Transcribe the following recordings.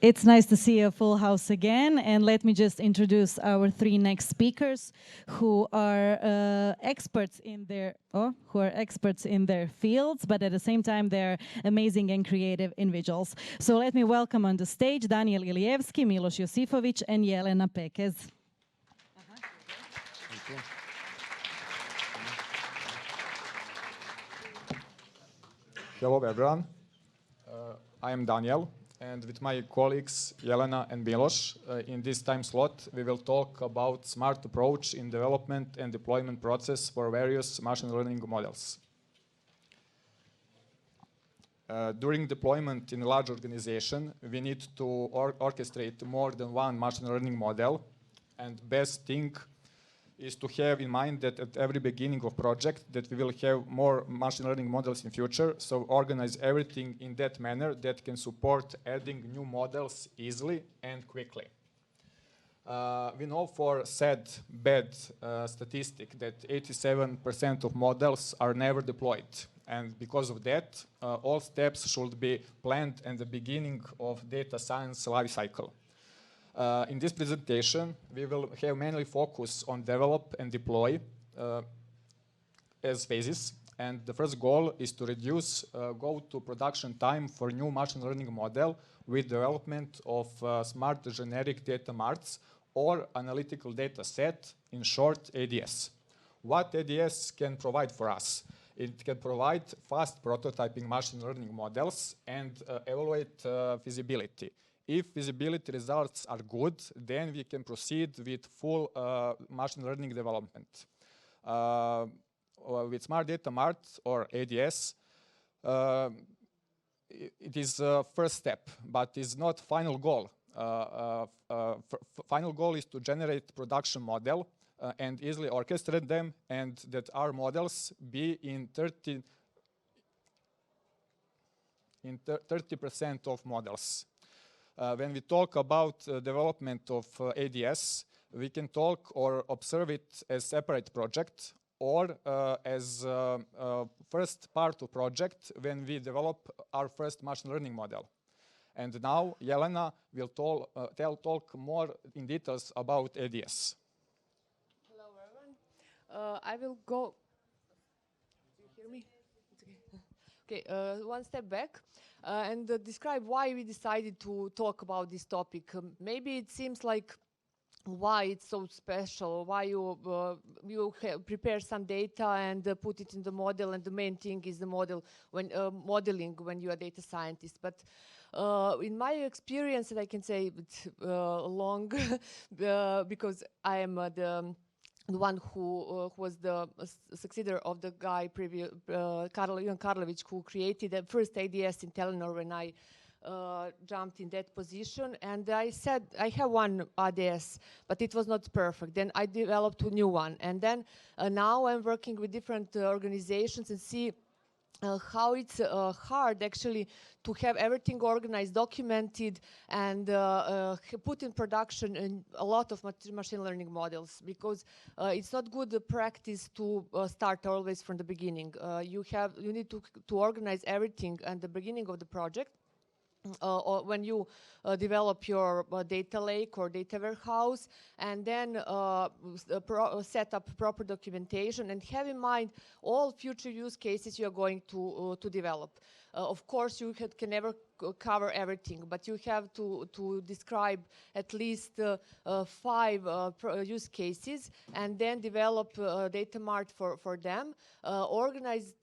It's nice to see a full house again, and let me just introduce our three next speakers, who are experts in their fields, but at the same time they're amazing and creative individuals. So let me welcome on the stage Danijel Ilievski, Miloš Josifović, and Jelena Pekez. Hello everyone, I am Danijel, and with my colleagues Jelena and Miloš, in this time slot we will talk about smart approach in development and deployment process for various machine learning models. During deployment in a large organization, we need to orchestrate more than one machine learning model, and best thing is to have in mind that at every beginning of project that we will have more machine learning models in future, so organize everything in that manner that can support adding new models easily and quickly. We know for sad, bad statistic that 87% of models are never deployed, and because of that, all steps should be planned at the beginning of data science life cycle. In this presentation, we will have mainly focus on develop and deploy as phases. And the first goal is to reduce go to production time for new machine learning model with development of smart generic data marts or analytical data set, in short, ADS. What ADS can provide for us? It can provide fast prototyping machine learning models and evaluate feasibility. If feasibility results are good, then we can proceed with full machine learning development. With Smart Data Mart or ADS, it is a first step, but is not final goal. Final goal is to generate production model and easily orchestrate them, and that our models be in 30% of models. When we talk about development of ADS, we can talk or observe it as separate project or as first part of project when we develop our first machine learning model. And now Jelena will talk more in details about ADS. Hello everyone. I will go. Do you hear me? It's okay. Okay, one step back. And describe why we decided to talk about this topic. Maybe it seems like why it's so special, why you prepare some data and put it in the model, and the main thing is the model when modeling when you are a data scientist. But in my experience, and I can say it's long because I am the one who was the successor of the guy Ivan Karlovic, who created the first ADS in Telenor when I jumped in that position. And I said, I have one ADS, but it was not perfect. Then I developed a new one. And then now I'm working with different organizations and see how it's hard actually to have everything organized, documented, and put in production in a lot of machine learning models, because it's not good practice to start always from the beginning. You need to organize everything at the beginning of the project. Or when you develop your data lake or data warehouse, and then set up proper documentation and have in mind all future use cases you are going to develop. Of course, you can never cover everything, but you have to describe at least 5 use cases, and then develop data mart for them, organize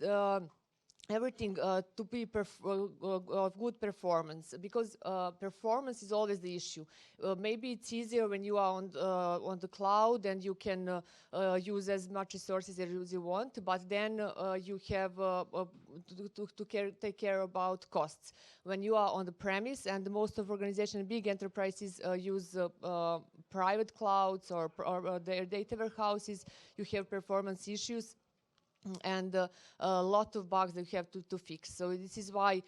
everything to be of good performance, because performance is always the issue. Maybe it's easier when you are on the cloud and you can use as much resources as you want, but then you have to take care about costs. When you are on the premise, and most of organizations, big enterprises use private clouds or their data warehouses, you have performance issues and a lot of bugs that you have to fix. So this is why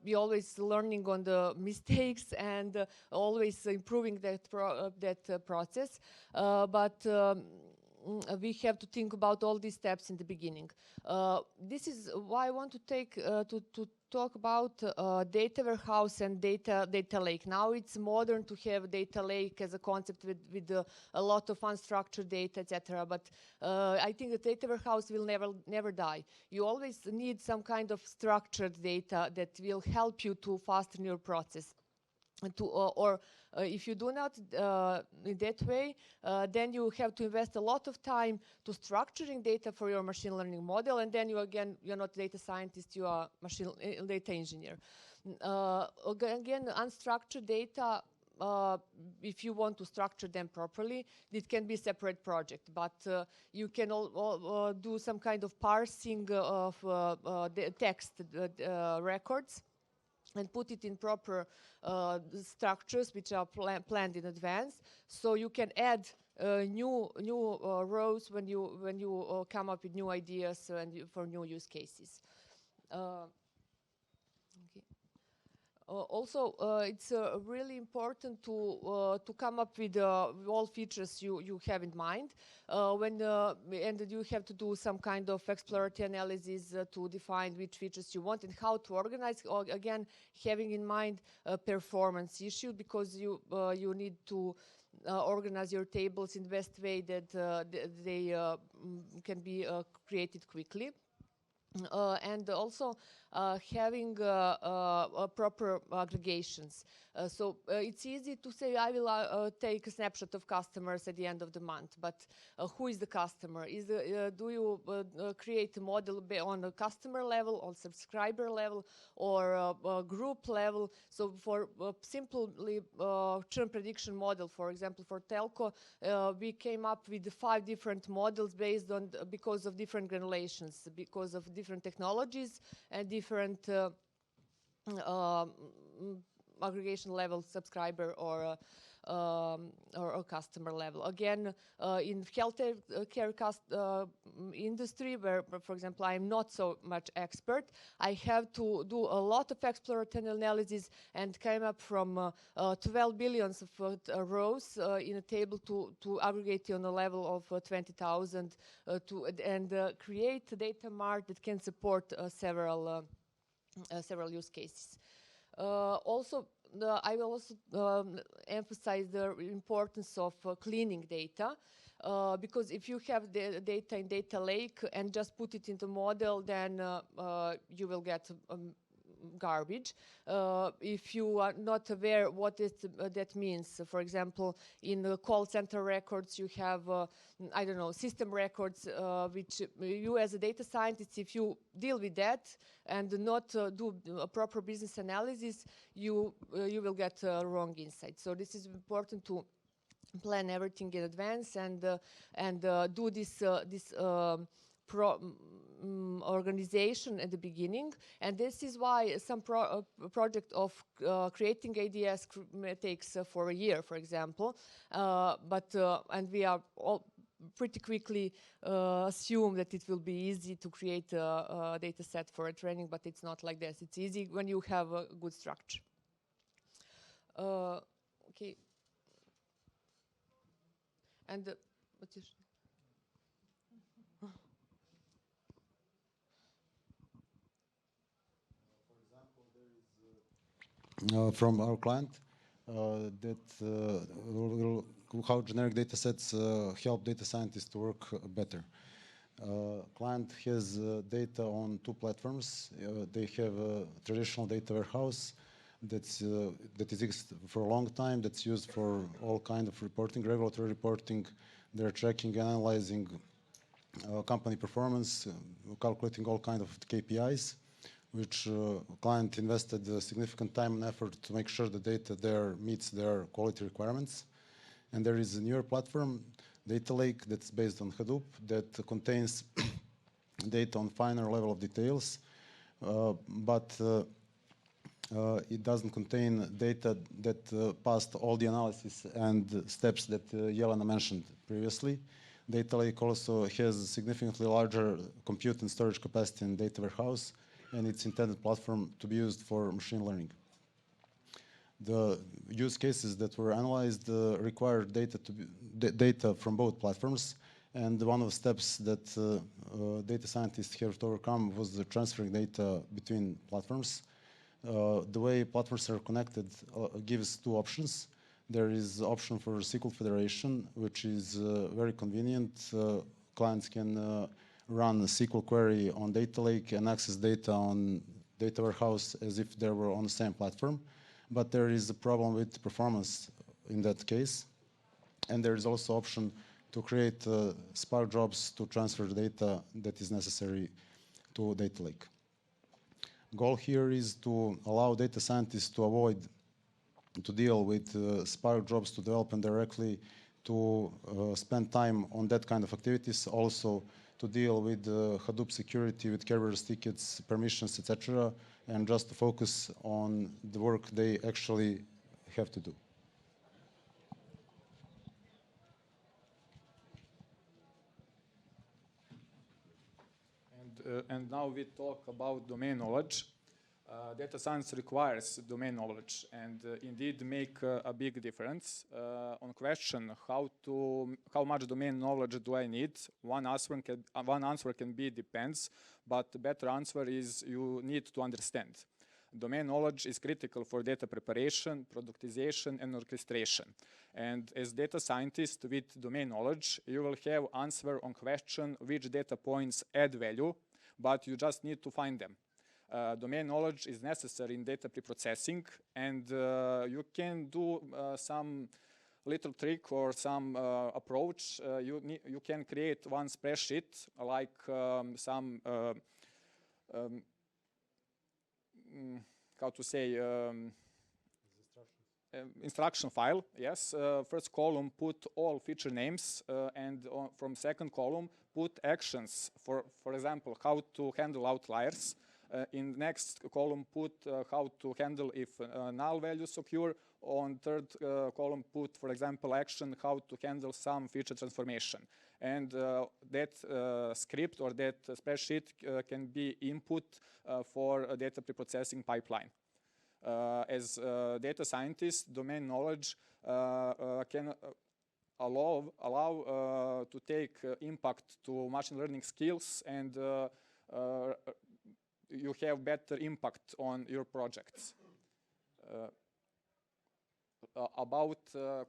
we always learning on the mistakes and always improving that process. But we have to think about all these steps in the beginning. This is why I want to take to talk about data warehouse and data lake. Now it's modern to have data lake as a concept with a lot of unstructured data, etc. But I think the data warehouse will never die. You always need some kind of structured data that will help you to fasten your process. If you do not in that way, then you have to invest a lot of time to structuring data for your machine learning model, and then you're not data scientist, you are data engineer. Again, unstructured data, if you want to structure them properly, it can be a separate project, but you can do some kind of parsing of the text records and put it in proper structures which are planned in advance, so you can add new rows when you come up with new ideas and for new use cases. Also, it's really important to come up with all features you have in mind. And you have to do some kind of exploratory analysis to define which features you want and how to organize. Again, having in mind a performance issue, because you need to organize your tables in the best way that they can be created quickly. And also having proper aggregations. So it's easy to say, I will take a snapshot of customers at the end of the month, but who is the customer? Do you create a model on a customer level, on subscriber level, or a group level? So for simply churn prediction model, for example, for telco, we came up with 5 different models based on, because of different granulations, because of different technologies and different aggregation level, subscriber or customer level. Again, in healthcare industry, where, for example, I am not so much expert, I have to do a lot of exploratory analysis and came up from 12 billions of rows in a table to aggregate on a level of 20,000 and create a data mart that can support several use cases. Also, I will also emphasize the importance of cleaning data, because if you have the data in data lake and just put it into model, then you will get garbage. If you are not aware what that means, for example, in the call center records, you have, I don't know, system records, which you as a data scientist, if you deal with that and not do a proper business analysis, you will get wrong insight. So this is important to plan everything in advance and do this organization at the beginning, and this is why some project of creating ADS takes for a year, for example, and we are all pretty quickly assume that it will be easy to create a data set for a training, but it's not like this. It's easy when you have a good structure. Okay. And what is from our client how generic data sets help data scientists to work better. Client has data on 2 platforms. They have a traditional data warehouse that exists for a long time, that's used for all kind of reporting, regulatory reporting. They're tracking and analyzing company performance, calculating all kind of KPIs, which client invested significant time and effort to make sure the data there meets their quality requirements. And there is a newer platform, Data Lake, that's based on Hadoop, that contains data on finer level of details, but it doesn't contain data that passed all the analysis and steps that Jelena mentioned previously. Data Lake also has a significantly larger compute and storage capacity in data warehouse, and its intended platform to be used for machine learning. The use cases that were analyzed require data from both platforms, And one of the steps that data scientists have to overcome was the transferring data between platforms. The way platforms are connected gives two options. There is the option for SQL federation, which is very convenient. Clients can run a SQL query on data lake and access data on data warehouse as if they were on the same platform. But there is a problem with performance in that case. And there is also option to create Spark jobs to transfer the data that is necessary to data lake. Goal here is to allow data scientists to avoid to deal with Spark jobs to develop them directly, to spend time on that kind of activities, also to deal with Hadoop security, with kerberos tickets, permissions, etc., and just to focus on the work they actually have to do. And now we talk about domain knowledge. Data science requires domain knowledge and indeed make a big difference. On question how much domain knowledge do I need, one answer can be depends, but the better answer is you need to understand. Domain knowledge is critical for data preparation, productization, and orchestration. And as data scientist with domain knowledge, you will have answer on question which data points add value, but you just need to find them. Domain knowledge is necessary in data preprocessing, and you can do some little trick or some approach. You can create one spreadsheet like some how to say instruction file. Yes, first column put all feature names, and from second column put actions. For example, how to handle outliers. In next column put how to handle if null values occur. On third column put, for example, action how to handle some feature transformation. And that script or that spreadsheet can be input for a data preprocessing pipeline. As data scientist, domain knowledge can allow to take impact to machine learning skills, and you have better impact on your projects. About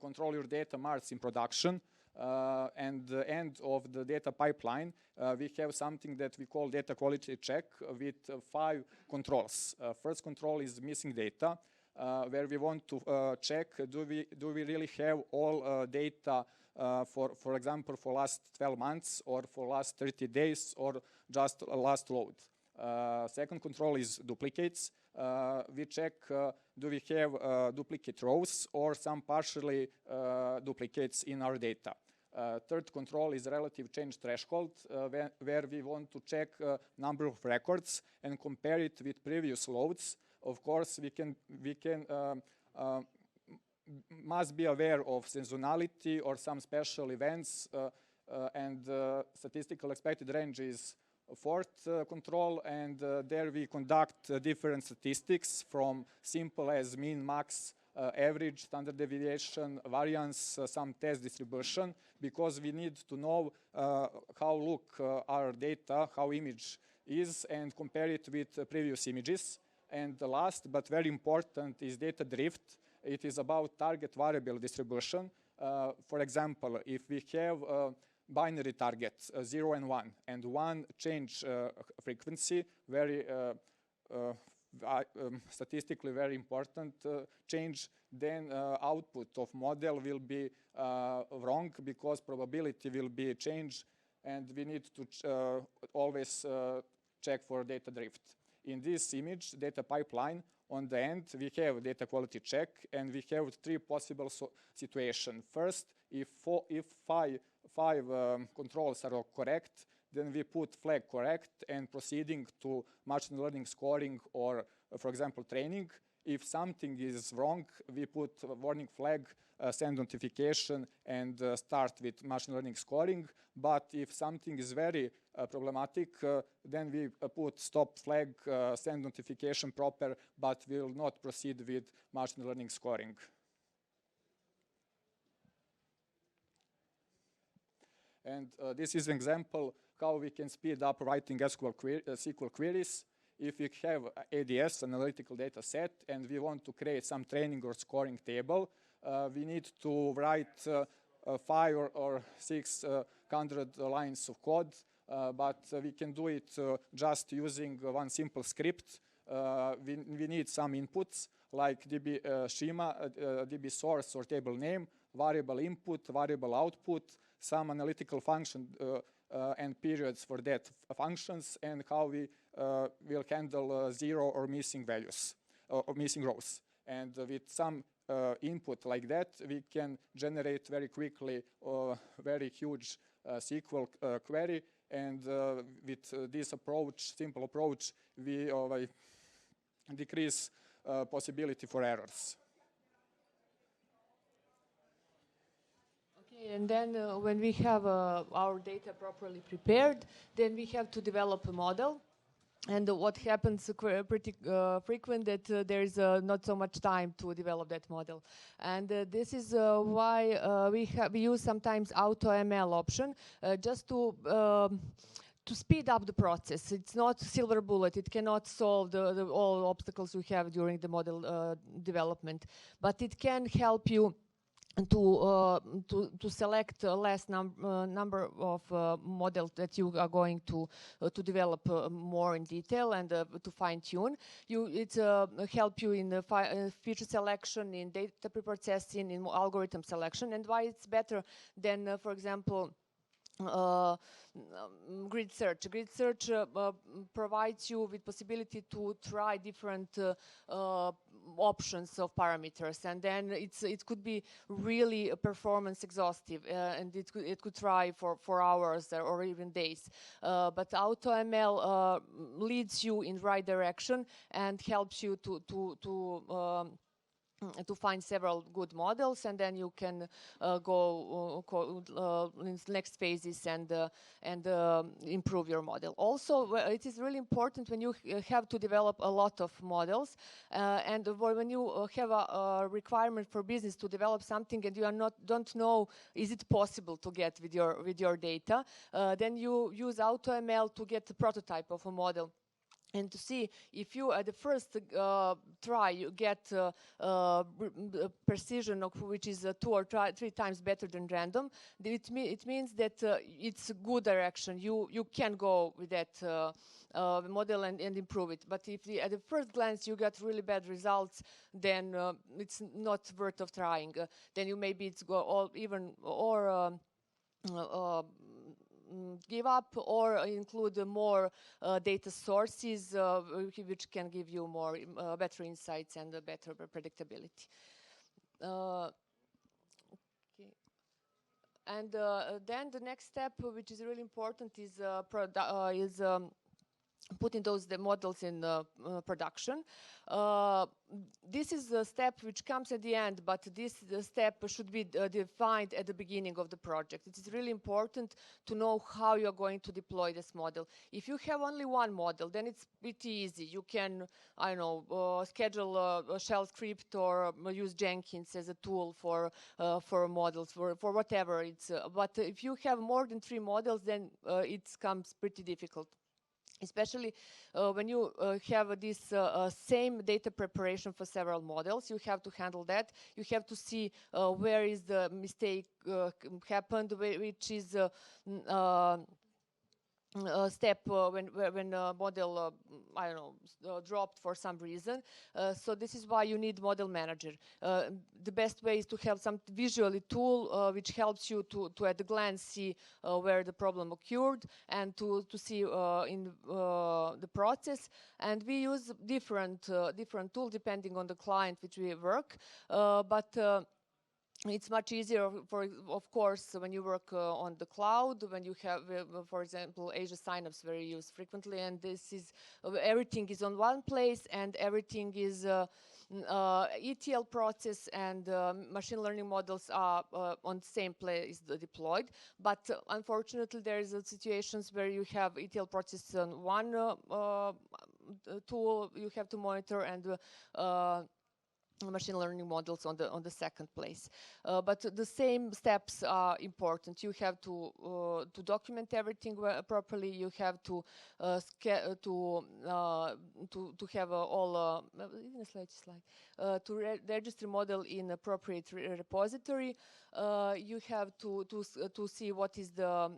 control your data marts in production and the end of the data pipeline, we have something that we call data quality check with 5 controls. First control is missing data, where we want to check do we really have all data for example for last 12 months or for last 30 days or just last load. Second control is duplicates. We check do we have duplicate rows or some partially duplicates in our data. Third control is relative change threshold, where we want to check number of records and compare it with previous loads. Of course, we can must be aware of seasonality or some special events, and statistical expected range is fourth control, and there we conduct different statistics from simple as mean, max, average, standard deviation, variance, some test distribution, because we need to know how look our data, how image is, and compare it with previous images. And the last but very important is data drift. It is about target variable distribution. For example, if we have binary targets 0 and 1, and 1 change frequency, very statistically very important change, then output of model will be wrong because probability will be changed, and we need to always check for data drift. In this image, data pipeline, on the end, we have data quality check, and we have 3 possible situations. First, if 5 controls are correct, then we put flag correct and proceeding to machine learning scoring or, for example, training. If something is wrong, we put a warning flag, send notification, and start with machine learning scoring. But if something is very problematic, then we put stop flag, send notification proper, but we will not proceed with machine learning scoring. And this is an example how we can speed up writing SQL queries. If we have ADS, analytical data set, and we want to create some training or scoring table, we need to write 500 or 600 lines of code, but we can do it just using one simple script. We need some inputs like DB schema, DB source or table name, variable input, variable output, some analytical function and periods for that functions, and how we will handle zero or missing values or missing rows. And with some input like that, we can generate very quickly a very huge SQL query. And with this approach, simple approach, we decrease possibility for errors. Okay, and then when we have our data properly prepared, then we have to develop a model. And what happens pretty frequent that there is not so much time to develop that model. And this is why we use sometimes AutoML option just to speed up the process. It's not silver bullet. It cannot solve all obstacles we have during the model development, but it can help you to select less number of models that you are going to develop more in detail and to fine tune. It help you in feature selection, in data preprocessing, in algorithm selection, and why it's better than, for example, grid search. Grid search provides you with possibility to try different options of parameters, and then it could be really performance exhaustive, and it could try for hours or even days. But AutoML leads you in right direction and helps you to find several good models, and then you can go in next phases and improve your model. Also, it is really important when you have to develop a lot of models, and when you have a requirement for business to develop something and you don't know is it possible to get with your data, then you use AutoML to get the prototype of a model. And to see if you at the first try you get precision of which is 2 or 3 times better than random, it means that it's a good direction. You can go with that model and improve it. But if at the first glance you get really bad results, then it's not worth of trying. Then you maybe give up or include more data sources which can give you more better insights and better predictability. Okay. And then the next step, which is really important, is putting the models in production. This is the step which comes at the end, but this step should be defined at the beginning of the project. It is really important to know how you're going to deploy this model. If you have only one model, then it's pretty easy. You can, I don't know, schedule a shell script or use Jenkins as a tool for models, for whatever it's. But if you have more than 3 models, then it becomes pretty difficult. Especially when you have this same data preparation for several models, you have to handle that. You have to see where is the mistake happened, which is step when a model I don't know dropped for some reason. So this is why you need model manager. The best way is to have some visually tool which helps you to at a glance see where the problem occurred and to see in the process. And we use different tools depending on the client which we work, but it's much easier, of course, when you work on the cloud, when you have, for example, Azure Synapse very used frequently, and this is everything is on one place, and everything is ETL process and machine learning models are on the same place deployed. But unfortunately, there is situations where you have ETL process on one tool you have to monitor, and machine learning models on the second place. But the same steps are important. You have to document everything properly. You have to have all even a slide to register model in appropriate repository. You have to see what is the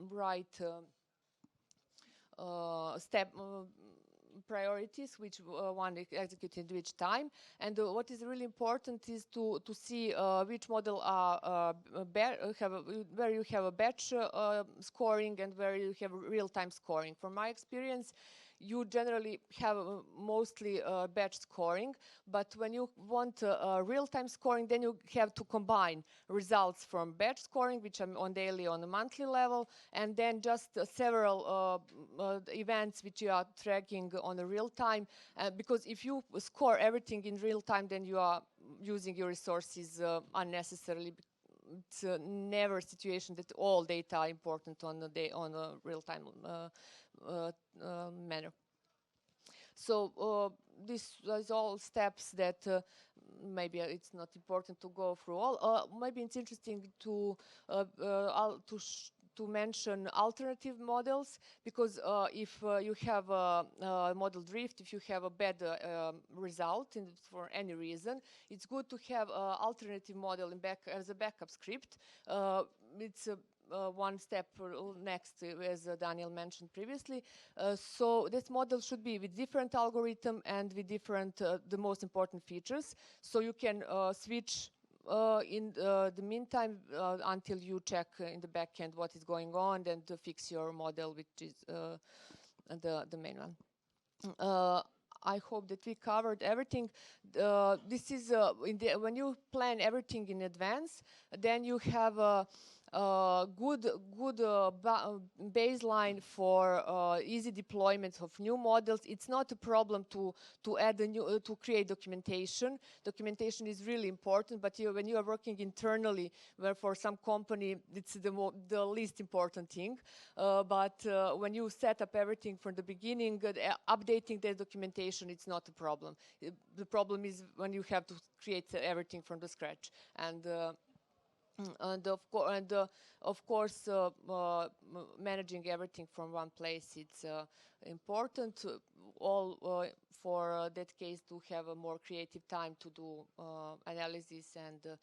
right step priorities, which one executed which time, and what is really important is to see which model are where you have a batch scoring and where you have real-time scoring. From my experience, you generally have mostly batch scoring, but when you want real-time scoring, then you have to combine results from batch scoring, which are on daily, on a monthly level, and then just several events which you are tracking on a real time. Because if you score everything in real time, then you are using your resources unnecessarily. It's never a situation that all data are important on a real-time manner. So this is all steps that maybe it's not important to go through all. Maybe it's interesting to mention alternative models, because if you have a model drift, if you have a bad result for any reason, it's good to have an alternative model as a backup script. It's one step next, as Danijel mentioned previously. So this model should be with different algorithm and with different, the most important features. So you can switch in the meantime until you check in the back end what is going on and to fix your model, which is the main one. I hope that we covered everything. This is when you plan everything in advance, then you have a good baseline for easy deployment of new models. It's not a problem to add a new to create documentation. Documentation is really important, but when you are working internally, where for some company it's the least important thing. But when you set up everything from the beginning, updating the documentation, it's not a problem. The problem is when you have to create everything from the scratch. And of course, managing everything from one place, it's important. For that case, to have a more creative time to do analysis and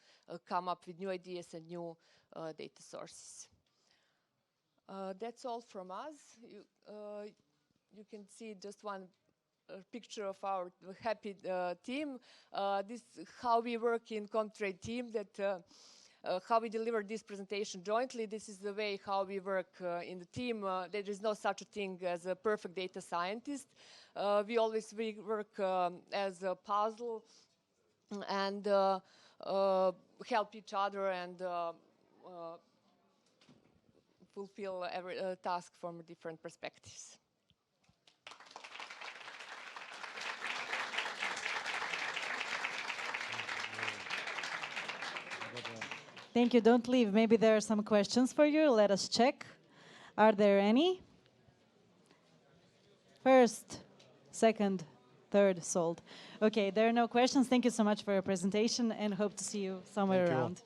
come up with new ideas and new data sources. That's all from us. You can see just one picture of our happy team. This is how we work in Comtrade team. How we deliver this presentation jointly. This is the way how we work in the team. There is no such a thing as a perfect data scientist. We always work as a puzzle and help each other and fulfill every task from different perspectives. Thank you. Don't leave. Maybe there are some questions for you. Let us check. Are there any? First, second, third, sold. Okay, there are no questions. Thank you so much for your presentation and hope to see you somewhere around.